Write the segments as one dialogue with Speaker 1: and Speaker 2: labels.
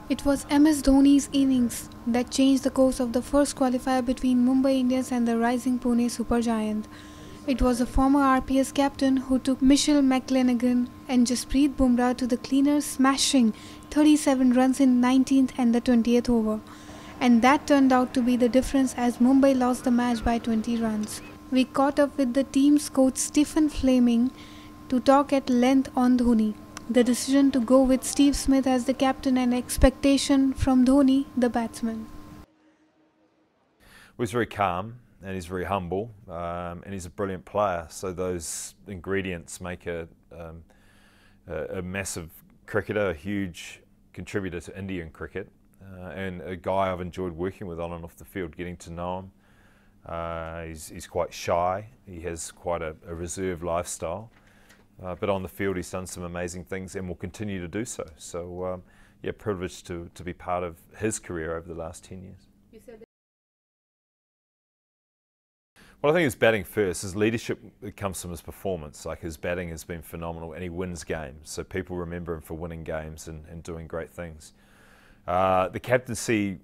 Speaker 1: It was MS Dhoni's innings that changed the course of the first qualifier between Mumbai Indians and the Rising Supergiant. It was the former RPS captain who took McCleneghan and Jasprit Bumrah to the cleaner, smashing 37 runs in 19th and the 20th over. And that turned out to be the difference as Mumbai lost the match by 20 runs. We caught up with the team's coach Stephen Fleming to talk at length on Dhoni, the decision to go with Steve Smith as the captain and expectation from Dhoni, the batsman.
Speaker 2: He was very calm and he's very humble and he's a brilliant player. So those ingredients make a massive cricketer, a huge contributor to Indian cricket and a guy I've enjoyed working with on and off the field, getting to know him. He's quite shy, he has quite a reserved lifestyle. But on the field he's done some amazing things and will continue to do so. So yeah, privileged to be part of his career over the last 10 years. Well, I think his batting first. His leadership comes from his performance. Like, his batting has been phenomenal and he wins games. So people remember him for winning games and doing great things. The captaincy,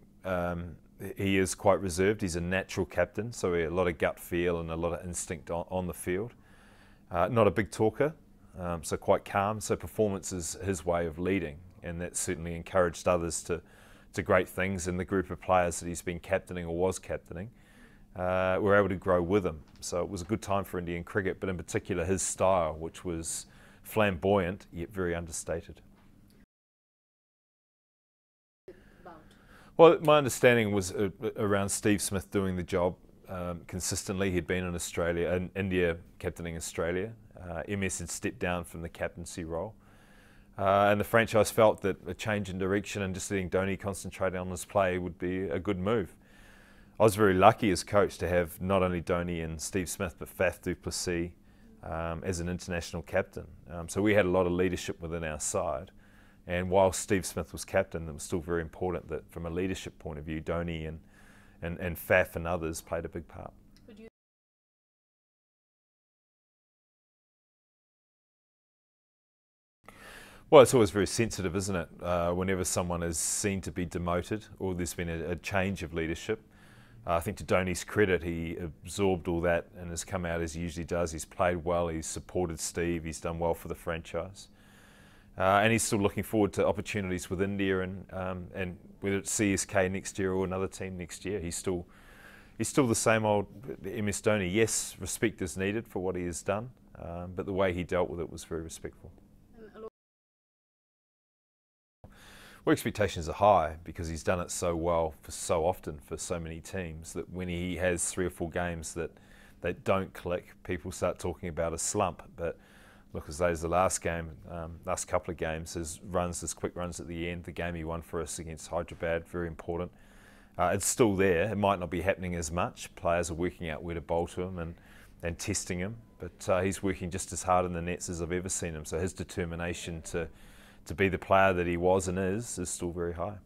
Speaker 2: he is quite reserved. He's a natural captain, so a lot of gut feel and a lot of instinct on the field. Not a big talker, so quite calm. So performance is his way of leading, and that certainly encouraged others to great things. And the group of players that he's been captaining or was captaining were able to grow with him. So it was a good time for Indian cricket, but in particular his style, which was flamboyant yet very understated. Well, my understanding was around Steve Smith doing the job consistently. He'd been in Australia, in India, captaining Australia. MS had stepped down from the captaincy role. And the franchise felt that a change in direction and just letting Dhoni concentrate on his play would be a good move. I was very lucky as coach to have not only Dhoni and Steve Smith, but Faf du Plessis as an international captain. So we had a lot of leadership within our side. And while Steve Smith was captain, it was still very important that from a leadership point of view, Dhoni and Faf and others played a big part. Well, it's always very sensitive, isn't it? Whenever someone is seen to be demoted or there's been a change of leadership. I think to Dhoni's credit, he absorbed all that and has come out as he usually does. He's played well, he's supported Steve, he's done well for the franchise. And he's still looking forward to opportunities with India and whether it's CSK next year or another team next year. He's still the same old MS Dhoni. Yes, respect is needed for what he has done, but the way he dealt with it was very respectful. Well, expectations are high because he's done it so well for so often for so many teams that when he has 3 or 4 games that don't click, people start talking about a slump. But look, as late as the last game, last couple of games, his quick runs at the end, the game he won for us against Hyderabad, very important. It's still there. It might not be happening as much. Players are working out where to bowl to him and testing him, but he's working just as hard in the nets as I've ever seen him. So his determination to be the player that he was and is still very high.